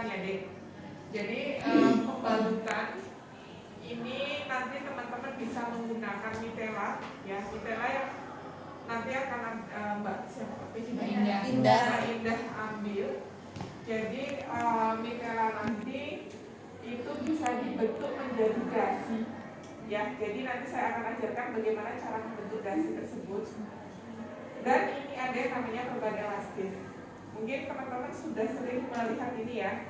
ya dek. Jadi pembalutan ini nanti teman-teman bisa menggunakan mitela ya, mitela yang nanti akan Mbak siapa Indah ambil. Jadi mitela nanti itu bisa dibentuk menjadi dasi ya. Jadi nanti saya akan ajarkan bagaimana cara membentuk dasi tersebut. Dan ini ada yang namanya perban elastis. Mungkin teman-teman sudah sering melihat ini ya,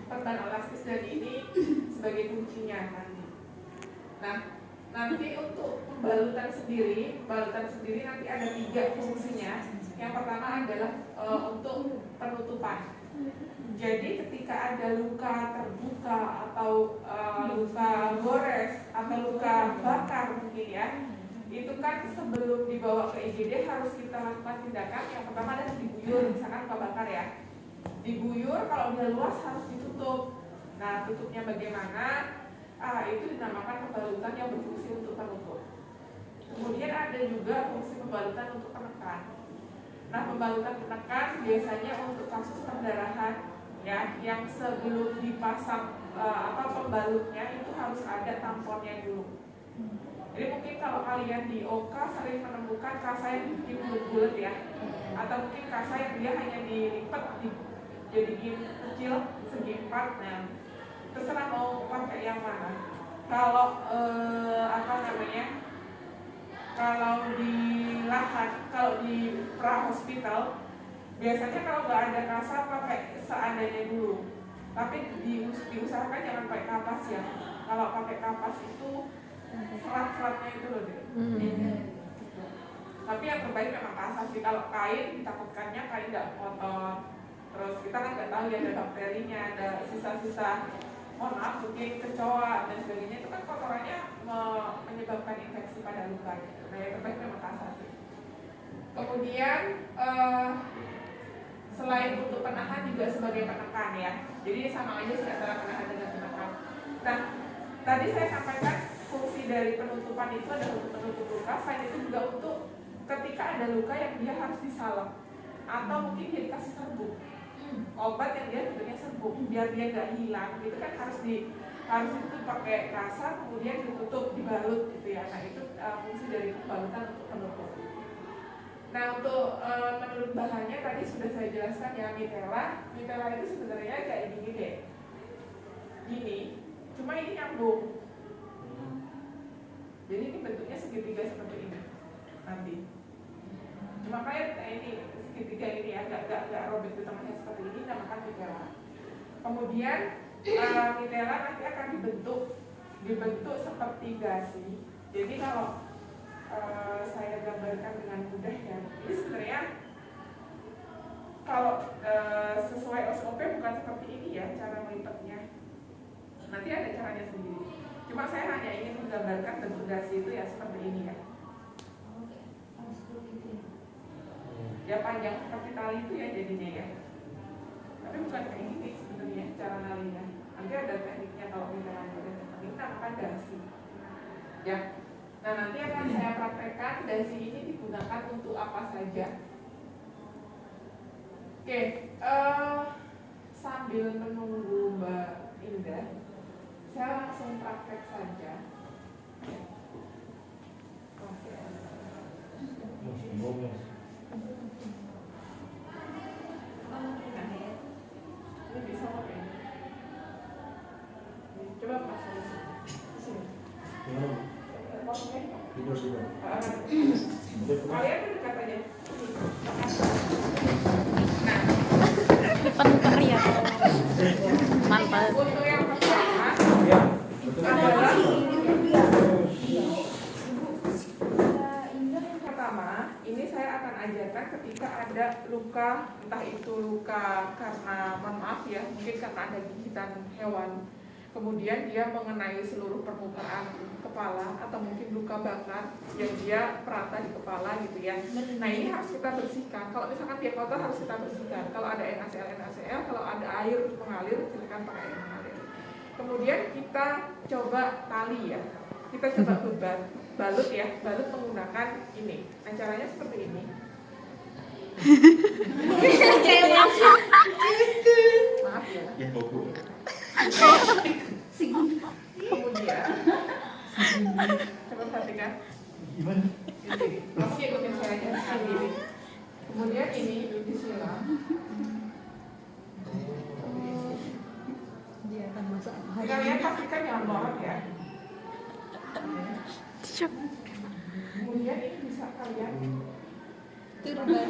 perban elastis, dan ini sebagai kuncinya nanti. Nah, nanti untuk pembalutan sendiri nanti ada 3 fungsinya. Yang pertama adalah untuk penutupan. Jadi ketika ada luka terbuka atau luka gores atau luka bakar mungkin ya, itu kan sebelum dibawa ke IGD harus kita lakukan tindakan. Yang pertama adalah diguyur, misalkan luka bakar ya, diguyur, kalau udah luas harus ditutup. Nah, tutupnya bagaimana? Itu dinamakan pembalutan yang berfungsi untuk penutup. Kemudian ada juga fungsi pembalutan untuk penekan. Nah, pembalutan penekan biasanya untuk kasus perdarahan ya, yang sebelum dipasang pembalutnya itu harus ada tamponnya dulu. Jadi mungkin kalau kalian di OK sering menemukan kasa yang dibikin bulat-bulat ya, atau mungkin kasa yang dia hanya dilipat dijadiin kecil segi 4. Nah, terserah mau pakai yang mana. Kalau kalau di lahan, kalau di pra-hospital biasanya kalau nggak ada kasa pakai seadanya dulu. Tapi diusahakan jangan pakai kapas ya. Kalau pakai kapas itu serat-seratnya itu loh deh. Tapi yang terbaik memang kasa sih. Kalau kain ditakutkannya kain nggak kotor. Terus kita kan nggak tahu ya ada bakterinya, ada sisa-sisa, mohon maaf mungkin kecoa dan sebagainya, itu kan kotorannya menyebabkan infeksi pada luka. Nah, yang terbaik memang kasa sih. Kemudian selain untuk penahan juga sebagai penekan ya. Jadi sama aja sih antara penahan dengan penekan. Nah, tadi saya sampaikan fungsi dari penutupan itu adalah untuk menutup luka. Selain itu juga untuk ketika ada luka yang dia harus disalep atau mungkin dia dikasih serbuk, obat yang dia bentuknya serbuk biar dia nggak hilang, itu kan harus itu pakai kasa kemudian ditutup, dibalut gitu ya. Nah, itu fungsi dari pembalutan untuk penutup. Nah, untuk menurut bahannya tadi sudah saya jelaskan ya, mitela itu sebenarnya kayak gini deh, gini, cuma ini nyambung. Jadi ini bentuknya segitiga seperti ini nanti. Cuma kayak ini segitiga ini ya, nggak robek di tengahnya seperti ini, namakan mitela. Kemudian mitela nanti akan dibentuk seperti dasi. Jadi kalau saya gambarkan dengan mudah ya, ini sebenarnya kalau sesuai SOP bukan seperti ini ya cara melipatnya. Nanti ada caranya sendiri. Cuma saya hanya ingin menggambarkan bentuk dasi itu ya seperti ini ya. Ya panjang seperti tali itu ya jadinya ya. Tapi bukan kayak gini sebenarnya cara nalinya. Nanti ada tekniknya kalau kita lanjutkan. Ini namakan dasi. Ya. Nah, nanti akan saya praktekkan dasi ini digunakan untuk apa saja. Oke, sambil menunggu Mbak Indah, saya langsung praktek saja. Oke. Ini bisa pakai. Coba Mas sini. Kalian dekat aja. Nah, Penter ya. Mantap. untuk yang pertama adalah ini saya akan ajarkan ketika ada luka, entah itu luka karena mohon maaf ya, mungkin karena ada gigitan hewan, kemudian dia mengenai seluruh permukaan kepala, atau mungkin luka bakar yang dia merata di kepala gitu ya. Nah, ini harus kita bersihkan. Kalau misalkan dia kotor harus kita bersihkan. Kalau ada NaCl, kalau ada air mengalir silakan pakai air mengalir. Kemudian kita coba tali ya. Kita coba balut ya, balut menggunakan ini. Nah, caranya seperti ini. Maaf ya. Ya, bobo. Kemudian coba perhatikan Gimana? ini, kamu ikutin saya aja sekali ini. Kemudian ini disiram. Dia akan masak apa? Kalian pastikan jangan lorot ya. Siap. Kemudian ini bisa kalian Turban.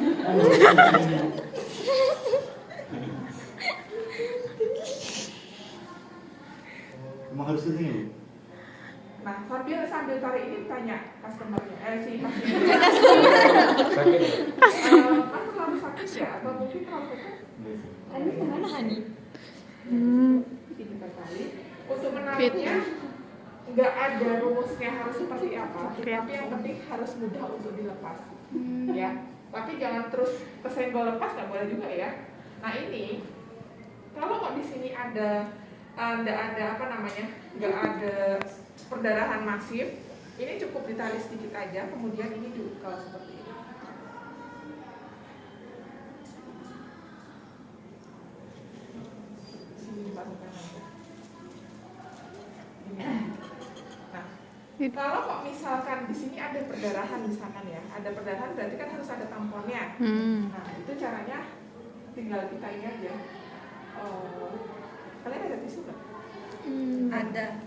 Emang harus ke sini, Bu? nah sambil tarik ini tanya customernya si pasien. Mas terlalu sakit ya atau mungkin terlalu dekat? Hani kemana Hani? Ini kita tarik. Untuk menariknya nggak ada rumusnya harus seperti apa, tapi yang penting harus mudah untuk dilepas. Ya, tapi jangan terus kesenggol lepas, nggak boleh juga ya. Nah ini kalau kok di sini ada nggak ada apa namanya, nggak ada perdarahan masif, ini cukup ditarik sedikit aja, kemudian ini diukel seperti ini. Sini dibarukan aja. Ini. Nah, kalau kok misalkan di sini ada perdarahan misalkan ya, ada perdarahan berarti kan harus ada tamponnya. Nah itu caranya tinggal kita ini aja. Kalian ada tisu nggak? Ada.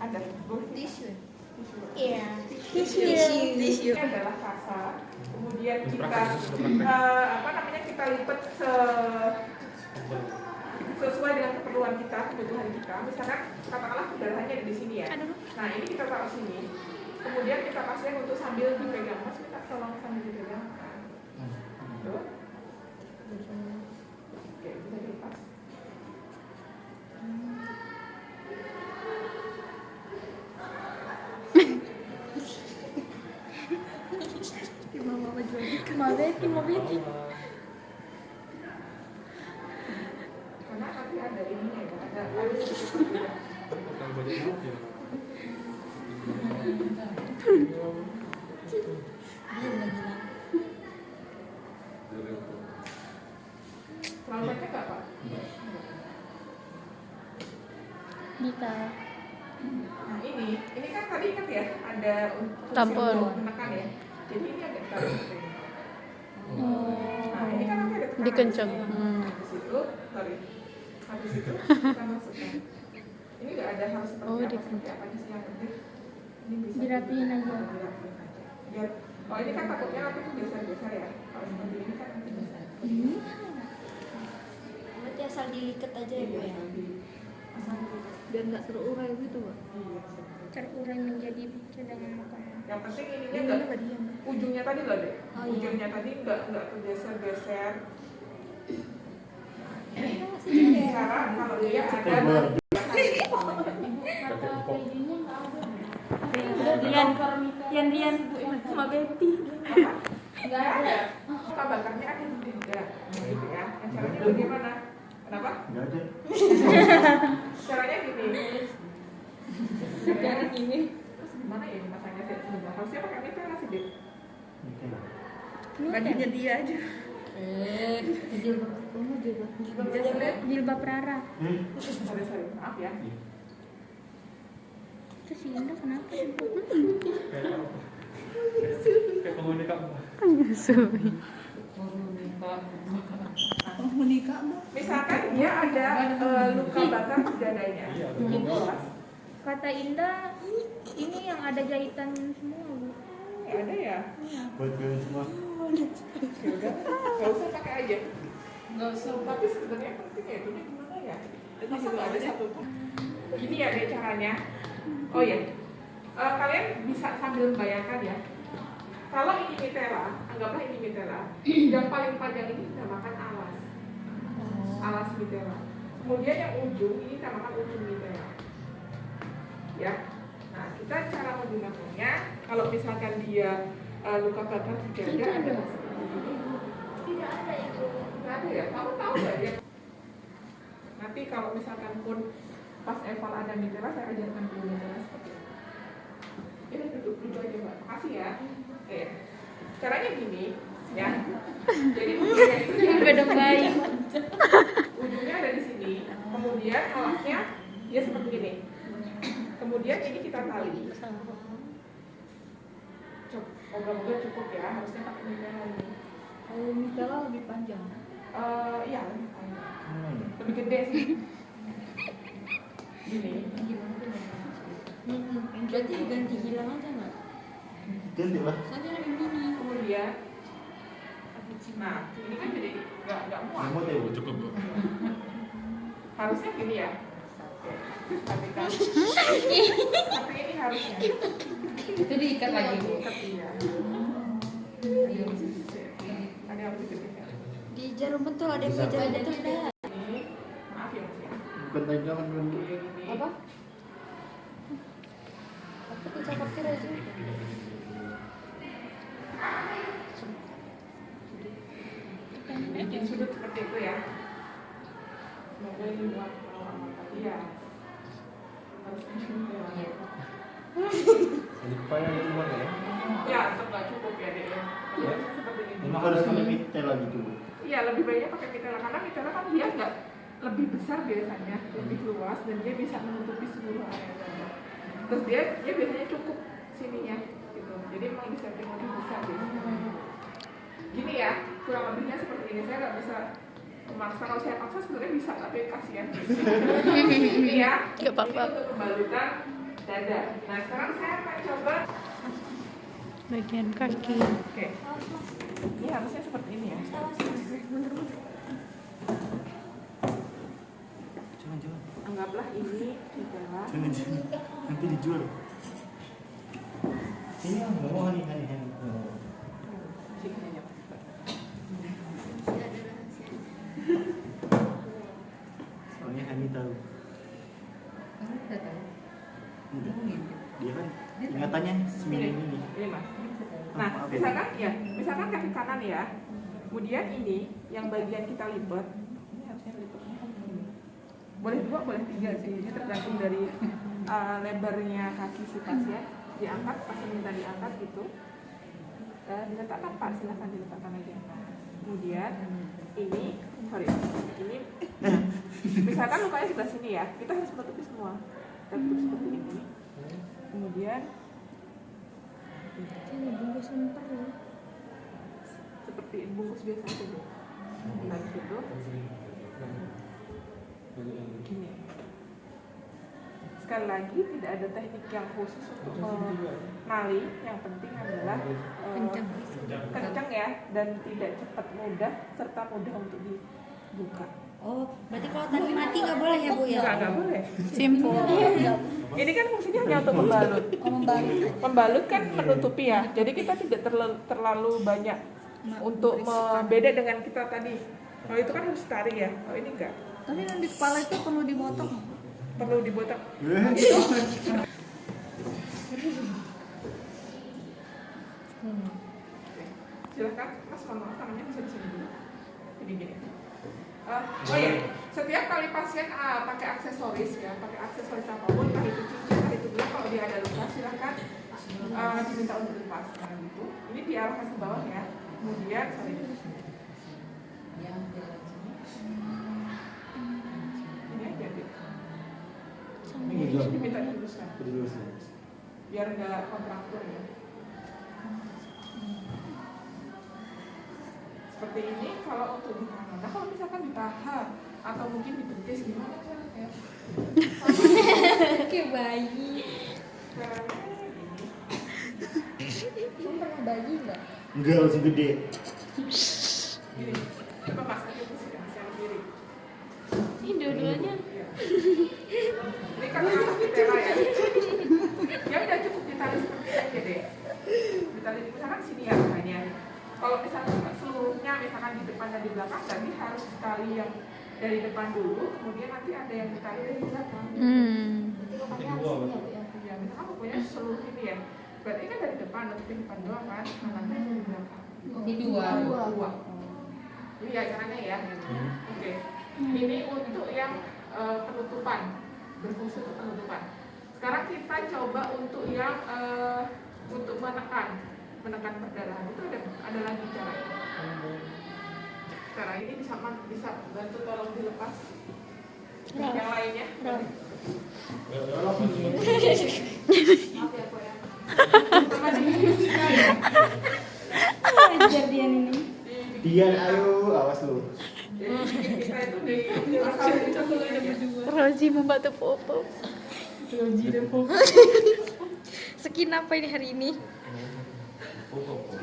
Tisu. Tisu. Iya. Tisu. Ini adalah kasa. Kemudian kita kita lipat sesuai dengan keperluan kita, kebutuhan kita. Misalkan katakanlah perdarahannya ada di sini ya. Nah ini kita taruh sini. Kemudian kita pasien untuk sambil dipegang. Mas minta tolong sambil dipegang. Tuh. Oke, bisa dilepas. Karena nanti ada ini ya, ada sedikit perbedaan. Terlalu banyak nggak Pak? Bisa. Nah ini kan tadi ingat ya ada fungsi Tampon. untuk menekan ya. Jadi ini agak tarik seperti ini. Nah ini kan nanti ada tekanan. Dikenceng. Habis itu, sorry. Habis itu kita masukkan. Ini nggak ada harus seperti apa sih yang penting ini bisa Dirapiin aja. Dirapiin aja. Biar, kalau ini kan takutnya nanti tuh geser-geser ya. Kalau seperti ini kan nanti geser. Berarti asal diliket aja ya, Bu ya. Asal dilihat. Biar nggak terurai gitu, Pak. Iya. Terurai menjadi cadangan makanan. Yang penting ininya nggak ujungnya tadi loh deh. Oh, iya. Ujungnya tadi nggak tergeser-geser. Cara kalau dia ada Rian sama Betty. nggak ada. Luka bakarnya ada di dada, gitu ya. Nah, caranya bagaimana? Kenapa? Nggak ada. Caranya gini. Cara gini. Gimana ya masanya sih sebenarnya? Harusnya pakai mitela sih deh. Oke lah. Bajunya dia aja. Jilbab Rara. Sorry, maaf ya. Itu si Indah kenapa? Kayak penghuni kamu. Menyusui. Misalkan dia ada luka bakar di dadanya. Kata Indah, ini yang ada jahitan semua, Bu. Ada ya? Buat kalian semua. Ya udah, nggak usah pakai aja. Nggak usah. Tapi sebenarnya penting ya, ini gimana ya? Masa nggak ada satu pun? Gini ya deh caranya. Oh ya, kalian bisa sambil membayangkan ya. Kalau ini mitela, anggaplah ini mitela. Yang paling panjang ini dinamakan alas. Alas mitela. Kemudian yang ujung ini dinamakan ujung mitela. Ya. Nah, kita cara menggunakannya. Kalau misalkan dia luka bakar di dada ada seperti ini. Tidak ada ya, Bu. Nggak ada ya? Kamu tahu nggak ya? Nanti kalau misalkan pun pas eval ada mitela, saya ajarkan dulu mitela seperti ini. Ini duduk aja Mbak. Makasih ya. Oke. Caranya gini, ya. Jadi ujungnya itu dia ada di sini. Ujungnya ada di sini. Kemudian Kemudian alasnya dia seperti ini. Kemudian ini kita tali. Moga-moga cukup ya, harusnya pakai mitela ini. Kalau mitela lebih panjang. Iya, lebih panjang. Lebih gede sih. Gini. Berarti ganti hilang aja nggak? Ganti lah. Soalnya lebih mini. Kemudian, nah ini kan jadi nggak muat. Muat ya, Bu? Cukup, Bu. Harusnya gini ya. Tapi kan, tapi ini harusnya. Itu diikat lagi. Ikat, iya. Ada yang lebih gede ya. Di jarum betul ada yang jarum betul dah. Ini, maaf ya Mas ya. Bukan tanjakan kan, Bu? Ini. Apa? Aku tuh cakap kira sih. Bikin sudut seperti itu ya. Semoga ini buat kalau mata dia harus disuntik. Ini kepala yang luar ya? Ya, tetap nggak cukup ya deh. Ya. Seperti ini. Memang harus pakai mitela gitu, Bu. Iya, lebih baiknya pakai mitela karena mitela kan dia nggak lebih besar biasanya, lebih luas dan dia bisa menutupi seluruh area dada. Terus dia biasanya cukup sininya gitu. Jadi memang bisa lebih besar biasanya. Gini ya, kurang lebihnya seperti ini. Saya nggak bisa memaksa. Kalau saya paksa sebenarnya bisa, tapi kasihan. Ini ya. Nggak apa-apa. Ini untuk pembalutan dada. Nah sekarang saya akan coba. Bagian kaki. Oke. Ini harusnya seperti ini ya. Jangan. Anggaplah ini adalah. Jangan. Nanti dijual. Ini yang nggak mau hani. Soalnya Hani tahu. Enggak. Dia kan ingatannya seminim ini. Ini mas. Nah, misalkan kaki kanan ya. Kemudian ini yang bagian kita lipat. Ini harusnya lipatnya ini. Boleh 2, boleh 3 sih. Ini tergantung dari lebarnya kaki si pasien. Diangkat, pasien minta diangkat gitu. Diletakkan Pak, silahkan diletakkan aja. Kemudian ini misalkan lukanya sebelah sini ya, kita harus menutupi semua. Kita tutup seperti ini. Kemudian Ini bungkus bentar ya. seperti bungkus biasa aja deh. Nah gitu. Gini. Sekali lagi tidak ada teknik yang khusus untuk menali. Yang penting adalah kencang ya dan tidak cepat, mudah serta mudah untuk dibuka. Oh, berarti kalau tali mati nggak boleh ya Bu ya? Nggak boleh. Simpel. Ini kan fungsinya hanya untuk membalut. Oh, membalut. Membalut kan menutupi ya. Jadi kita tidak terlalu banyak untuk beda dengan kita tadi. Kalau itu kan harus tarik ya. Kalau ini enggak. Tapi yang di kepala itu perlu dibotong. Perlu dibotak. Silakan Mas, kalau tangannya bisa di sini dulu. Jadi gini. Oh ya, setiap kali pasien pakai aksesoris ya, pakai aksesoris apapun, entah itu cincin, entah itu gelang, kalau dia ada luka silahkan diminta untuk dilepas. Nah gitu. Ini diarahkan ke bawah ya. Kemudian ini aja deh. Ini dijual. Diminta diluruskan. Diluruskan. Biar nggak kontraktur ya. Seperti ini kalau untuk di tangan. Nah kalau misalkan di paha atau mungkin di betis gimana caranya? Kayak bayi. Caranya ini. Kamu pernah bayi nggak? Enggak, langsung gede. Gini. Coba Mas aja pusing yang kiri. Ini dua-duanya. Iya. Ini kan anak mitela ya. Ya udah cukup ditali seperti ini aja deh. Ditali misalkan sini ya hanya. Kalau misalkan seluruhnya misalkan di depan dan di belakang, berarti harus ditali yang dari depan dulu, kemudian nanti ada yang ditali dari belakang. Makanya harus ini ya. Ya, misalkan pokoknya seluruh ini ya. Berarti kan dari depan, tapi depan doang kan, mananya dari belakang. Di dua. Dua. Ini ya caranya ya. Oke. Ini untuk yang penutupan, berfungsi untuk penutupan. Sekarang kita coba untuk yang untuk menekan perdarahan. Itu ada lagi cara ini bisa bantu tolong dilepas. Yang lainnya. Roh. Maaf ya, Kok ya. Sama di Ajar dia ini. Dian, ayo, awas lu. kita itu di asal Rozi membantu Popo. Skin apa ini hari ini?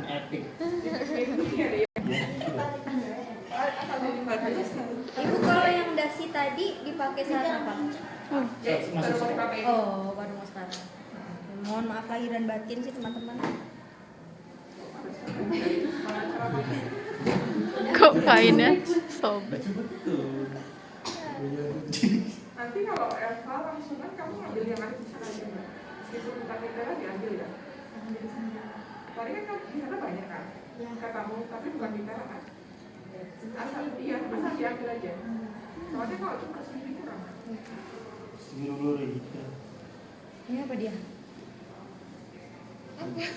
Epic. Ibu kalau yang dasi tadi dipakai saat apa? Oh, baru mau sekarang. Mohon maaf lahir dan batin sih teman-teman. Kok kainnya sob? Nanti kalau Eva langsungan kamu ambil yang ada di sana aja Mbak. Meskipun kita diambil ya. Tadi kan di sana banyak kan yang katamu, tapi bukan di sana kan. Asal diambil aja. Soalnya kalau cuma segini kurang. Segini dulu gitu. Ini apa dia? Iya.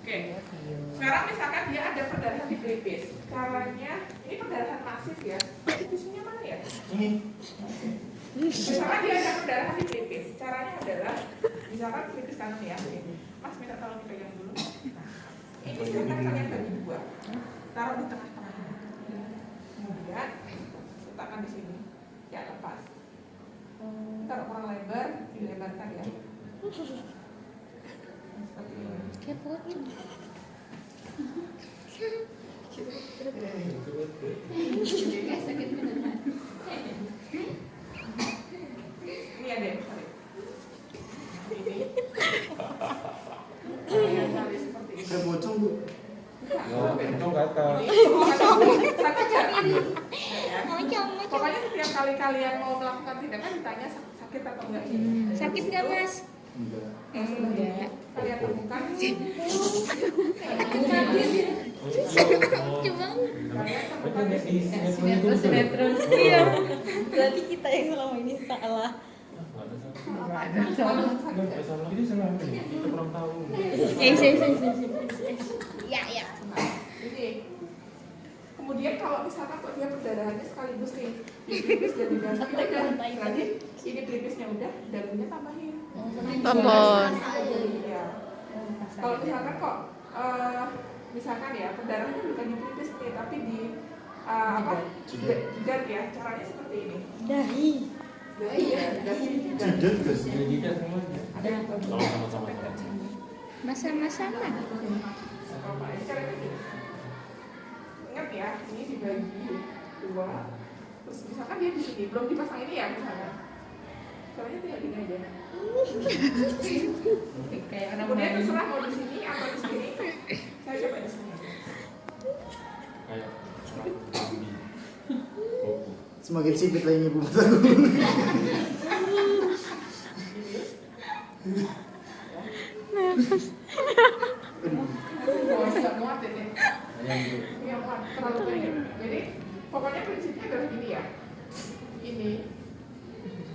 Oke. Sekarang misalkan dia ada perdarahan di pelipis. Caranya, ini perdarahan masif ya. Pelipisinya mana ya? Ini. Misalkan dia ada perdarahan di pelipis. Caranya adalah, misalkan pelipis kanan ya. Mas minta tolong dipegang dulu. Nah, ini silakan kalian bagi dua. Taruh di tengah-tengah. Kemudian letakkan di sini. Ya, lepas. Taruh kurang lebar, dilebarkan ya. Seperti ini. Kepot. Ini ada yang sorry. Ini. Kali seperti ini. Udah bocong, Bu. Untung kata. Pokoknya setiap kali kalian mau melakukan tindakan ditanya sakit atau enggak. Sakit nggak Mas? Enggak. Enggak. Kalian temukan. Cuma Kalian temukan Di di sini. sinetron itu. iya. Berarti kita yang selama ini salah. Ini salah ini. Kita kurang tahu. Iya, iya. Ini. Kemudian kalau misalkan kok dia perdarahannya sekaligus nih di pelipis dan di dagu, ya udah nanti ini pelipisnya udah, dagunya tambahin. Tambah. Iya. Kalau misalkan kok misalkan ya perdarahannya bukan di pelipis nih, tapi di apa? Jidat ya. Caranya seperti ini. Dahi. Iya, dahi jidat. Jidat gak sih? Jadi kita semuanya. Ada yang Sama-sama. Sama-sama. apa ini caranya gini. Ingat ya, ini dibagi dua. Terus misalkan dia di sini belum dipasang ini ya misalkan. Caranya tinggal gini aja. Kemudian terserah mau di sini atau di sini. Saya coba di sini. Kayak babi. Bobo. Semakin sipit lagi ibu mataku. Nggak muat ini. Ayam tuh. Ini yang muat, terlalu banyak. Jadi pokoknya prinsipnya adalah gini ya. Ini.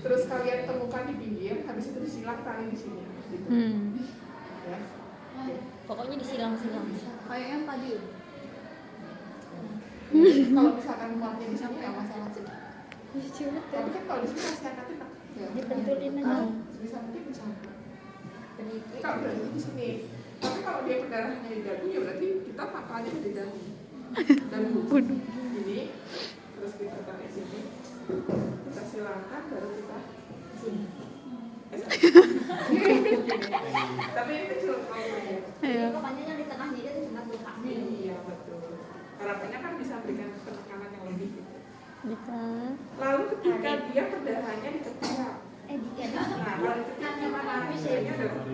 Terus kalian temukan di pinggir, habis itu disilang tali di sini. Gitu. Ya. Pokoknya disilang-silang. Kayak yang tadi. Kalau misalkan muatnya di sini nggak masalah sih. Tapi kan kalau di sini masih nanti ya. Dibentulin aja. Bisa mungkin bisa. Ini kalau berarti di sini. Tapi kalau dia perdarahannya di dagu ya berarti kita pangkalnya di dagu. Dagu. Ini terus kita tarik sini. Kita silangkan baru kita sini. Tapi ini kecil kalau Iya. Pokoknya yang di tengahnya itu cuma bukanya. iya betul. Harapannya kan bisa berikan penekanan yang lebih gitu. Bisa. Lalu ketika dia perdarahannya di ketiak. Nah, Nah, kalau di ketiak gimana? Misalnya adalah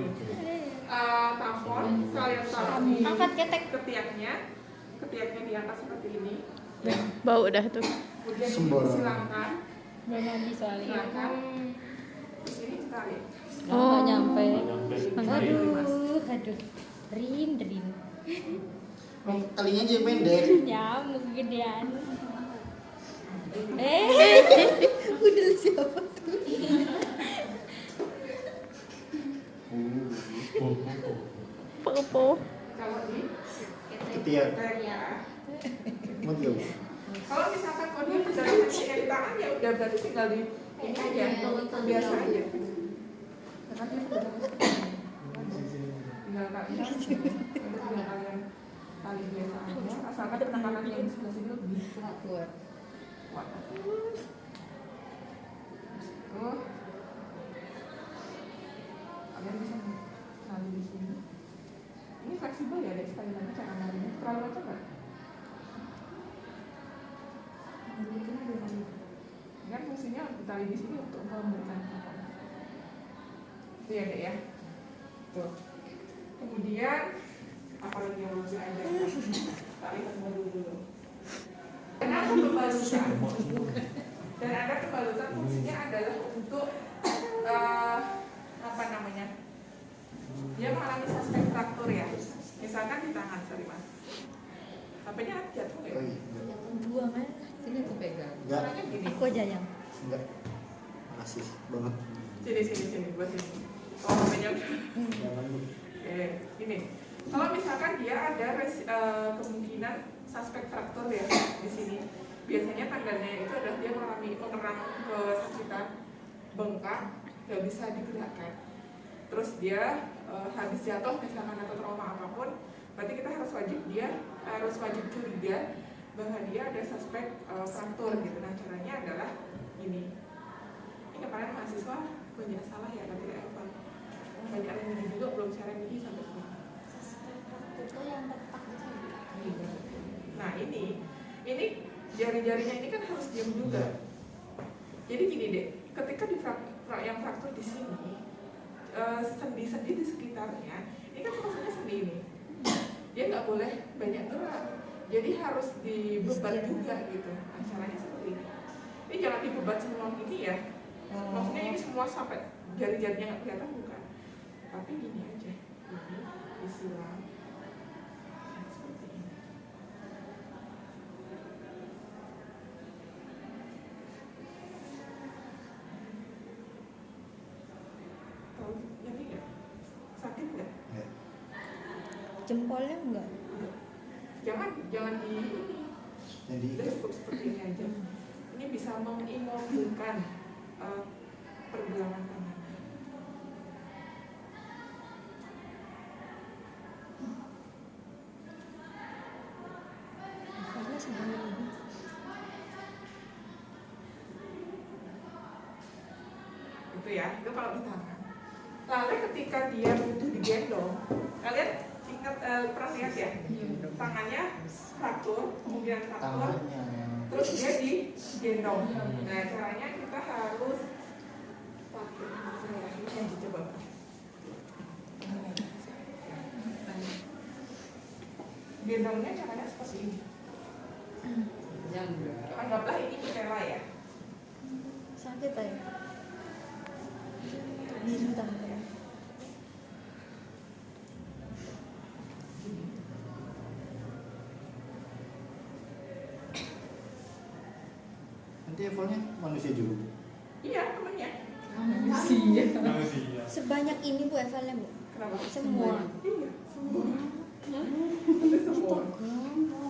tampon, kalian taruh di angkat ketek. ketiaknya diangkat seperti ini. Bau dah tuh. Kemudian ini Sembarang. disilangkan, Mandi soalnya. silangkan. Di sini ditarik. Oh. Nyampe. Sampai. Aduh. Rin. Talinya aja yang pendek. Nyamuk gedean. Udah siapa tuh? Bobo. Popo. Kalau di Ketiak. ketiak, Mau tahu? Kalau misalkan kalau dia kendala kakinya di tangan ya udah berarti tinggal di ini aja, biasa aja. Karena dia kendala tinggal kakinya, tinggal kalian tali biasa aja. Asalkan penekanan yang di sebelah sini lebih kuat. Tuh, kalian bisa tali di sini. Ini fleksibel ya, deh sekali lagi cara narinya. Terlalu macam nggak? Kan fungsinya ditali di sini untuk memberikan apa? Itu ya deh ya. Tuh. Kemudian apa lagi yang harus ada? Tali semua dulu. Dan ada pembalutan. Dan ada pembalutan fungsinya adalah untuk apa namanya? Dia mengalami suspek fraktur ya. Misalkan di tangan, sorry mas. HP-nya jatuh ya? Oh iya. Buang aja. Sini aku pegang. Enggak. Caranya gini. Aku aja yang. Enggak. Makasih banget. Sini, buat sini. Oh, HP-nya udah. Jangan lu. Oke, gini. Kalau misalkan dia ada kemungkinan suspek fraktur ya di sini, biasanya tandanya itu adalah dia mengalami pengerang kesakitan, bengkak, nggak bisa digerakkan. Terus dia habis jatuh misalkan atau trauma apapun, berarti kita harus wajib curiga bahwa dia ada suspek fraktur gitu. Nah caranya adalah ini. Ini kemarin mahasiswa banyak salah ya nanti Evan. Banyak yang ini juga belum cara ini sampai sekarang. Itu yang tepat di sini. Nah ini jari-jarinya ini kan harus diam juga. Jadi gini deh, ketika yang fraktur di sini, sendi-sendi di sekitarnya, ini kan maksudnya sendi ini, dia nggak boleh banyak gerak. Jadi harus dibebat juga gitu. Nah, caranya seperti ini. Ini jangan dibebat semua ini ya. Maksudnya ini semua sampai jari-jarinya nggak kelihatan bukan. Tapi gini aja, ini disilang. Seperti ini. Tahu nyeri nggak? Sakit nggak? Enggak. Jempolnya enggak. Jangan di ini. Jadi Udah cukup seperti ini aja. Ini bisa mengimobilkan pergelangan tangan. Karena sebenarnya Itu ya, itu kalau di tangan. Lalu ketika dia butuh digendong, kalian ingat pernah lihat ya? Tangannya fraktur, kemudian fraktur, tangannya yang terus dia digendong. Nah caranya kita harus pakai ini yang dicoba. Gendongnya caranya seperti ini. Anggaplah ini patella ya. sakit aja. Bintang. nanti Evolnya manusia juga. Iya temennya. Sebanyak ini Bu Evalnya Bu. Kenapa? Semua. Iya semua. Itu semua.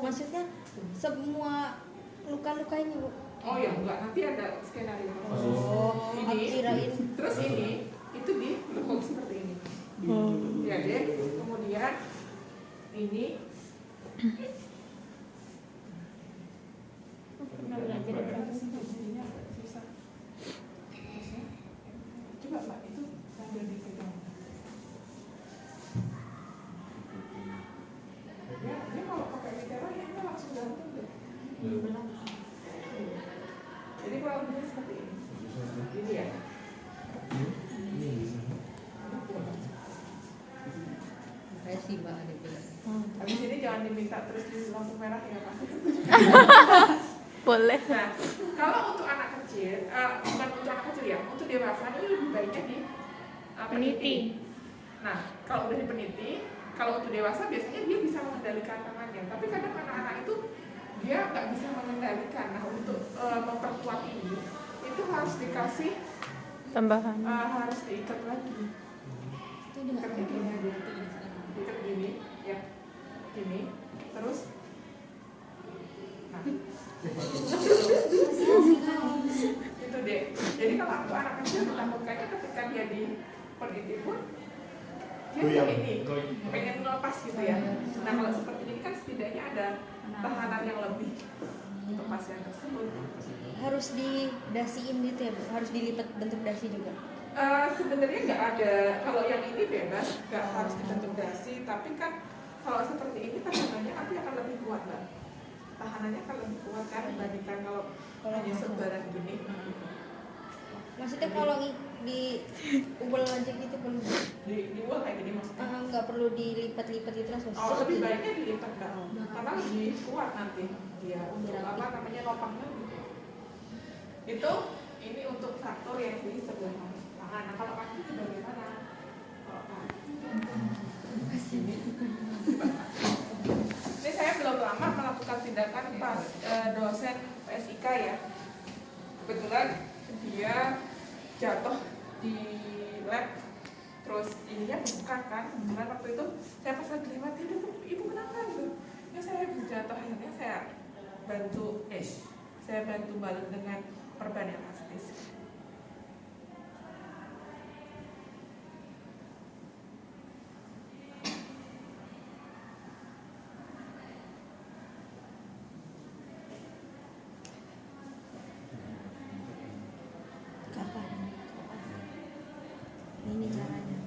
Maksudnya semua luka-luka ini Bu. Oh ya enggak, nanti ada skenario. Oh, aku Ini, kirain. terus ini itu ditekuk seperti ini. Ya deh, kemudian ini Pernah belajar di kampus. jadinya agak susah. Terusnya, coba Mbak itu sambil dipegang. Ya, dia kalau pakai mitera ya dia langsung gantung deh. Jadi kalau begini seperti ini. Ini ya. Resi Mbak ada bilang. Habis ini jangan diminta terus di lampu merah ya Pak. Boleh. Nah, kalau untuk anak kecil, bukan untuk anak kecil ya, untuk dewasa ini lebih baiknya di peniti. Nah, kalau udah di peniti, kalau untuk dewasa biasanya dia bisa mengendalikan tangannya. Tapi kadang anak-anak itu dia nggak bisa mengendalikan. Nah, untuk memperkuat ini, itu harus dikasih Tambahan. harus diikat lagi. Itu dengan Ikat gini aja, ikat gini, ya, gini, terus per ini pun dia Goyang. ini pengen ngelepas gitu ya. Nah kalau seperti ini kan setidaknya ada tahanan yang lebih untuk pasien tersebut. Harus didasiin gitu ya Bu? Harus dilipat bentuk dasi juga? Sebenarnya nggak ada, kalau yang ini bebas, nggak harus dibentuk dasi, tapi kan kalau seperti ini tahanannya nanti akan lebih kuat Mbak. Tahanannya akan lebih kuat kan dibandingkan kalau hanya sebaran gini. Maksudnya kalau di ubel aja gitu perlu Di wall kayak gini maksudnya. nggak perlu dilipat-lipat gitu langsung. Oh, lebih baiknya dilipat Mbak, karena lebih kuat nanti dia untuk apa namanya nopangnya gitu. Itu ini untuk faktor yang di sebelah tangan. Nah kalau kaki itu bagaimana? Kalau kaki ini saya belum lama melakukan tindakan pas dosen PSIK ya. Kebetulan dia jatuh di lab, terus ininya bengkak kan. Kemudian waktu itu saya pas lagi lewat, ibu kenapa gitu? Ya saya jatuh, akhirnya saya bantu saya bantu balut dengan perban elastis. Kapan? Ini caranya.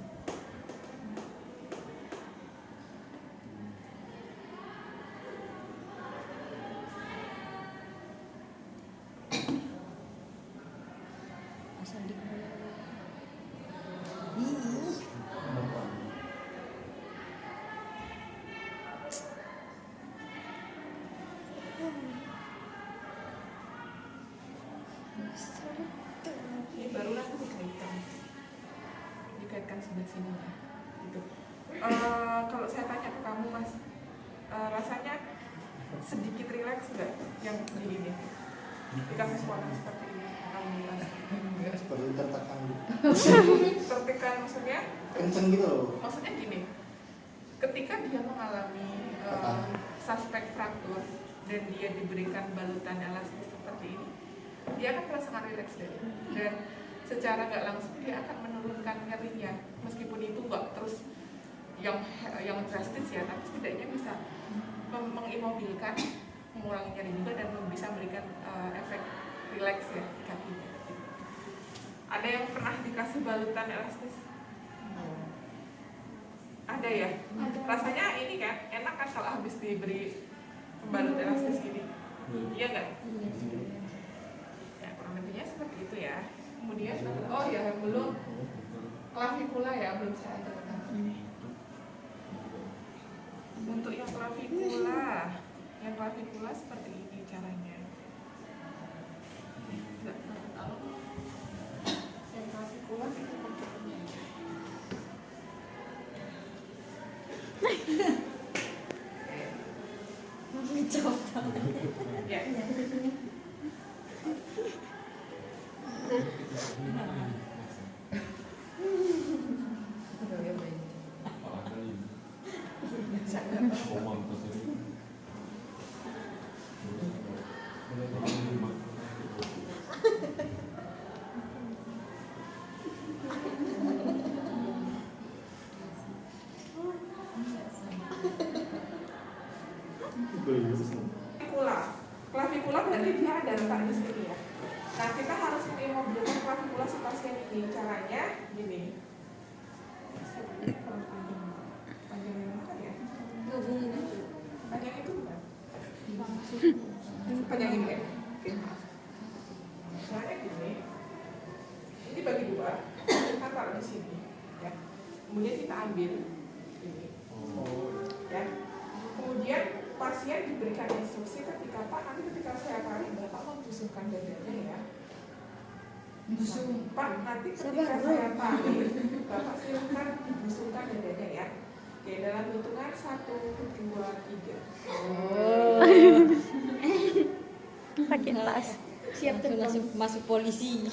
Asal di Ini baru nanti dikaitkan sebelah sini ya. Gitu. Kalau saya tanya ke kamu Mas, rasanya sedikit rileks nggak yang di ini? Dikasih suara seperti ini, alhamdulillah. Seperti tertekan Tertekan maksudnya? kenceng gitu loh. Maksudnya gini, ketika dia mengalami suspek fraktur dan dia diberikan balutan elastis seperti ini, dia akan merasakan rileks dan secara nggak langsung dia akan menurunkan nyerinya, meskipun itu nggak terus yang drastis ya, tapi setidaknya bisa mengimobilkan, mengurangi nyeri juga dan bisa memberikan efek rileks ya di kakinya. Ada yang pernah dikasih balutan elastis? Ada ya? Ada. Rasanya ini kan enak kan kalau habis diberi pembalut elastis gini? Iya nggak? Ya kurang lebihnya seperti itu ya. Kemudian, oh ya belum klavikula ya, belum saya ajarkan. Untuk yang klavikula seperti ini caranya. Nggak tahu. Yang klavikula itu bentuknya. Ya. Klavikula berarti dia ada letak di sini ya. Nah kita harus mengimobilkan klavikula si pasien ini. Caranya gini. Panjang yang mana ya? Panjang itu bukan? Panjang ini ya? Oke. Caranya gini. Ini bagi dua. Kita taruh di sini. Ya. Kemudian kita ambil ini. Ya. Kemudian pasien diberikan instruksi ketika Pak, nanti ketika saya tarik Bapak membusungkan dadanya ya. Pak, nanti ketika saya tarik Bapak silakan dibusungkan dadanya ya. Oke, dalam hitungan 1, 2, 3. Pakai tas. Siap langsung masuk polisi.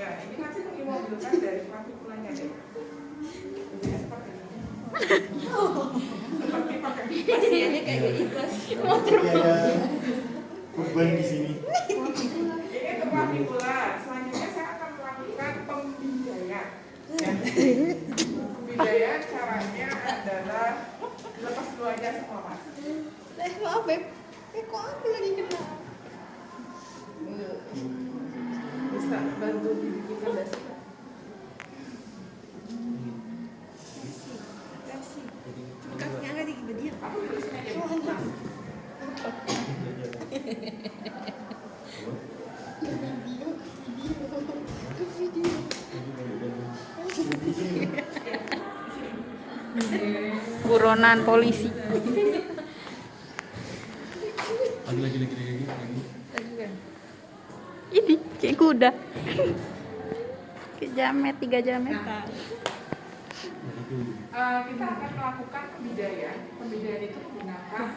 Ya, ini nanti mengimobilkan dari klavikulanya deh. Jadi seperti ini. Seperti pakai Pasiennya kayak gak ikhlas. Ada beban di sini. ini untuk manipula. Selanjutnya saya akan melakukan pembidayaan. Ya. Pembidayaan caranya adalah lepas dulu aja semua mas. Maaf Beb. Kok aku lagi kena? Bisa bantu dibikin dasar. Kakinya angkat dikit dia. Aku tulisin aja mas. Buronan polisi. Lagi. Ini kayak kuda. Kayak jamet, 3 jamet. Kita akan melakukan pembidayaan. Pembidayaan itu menggunakan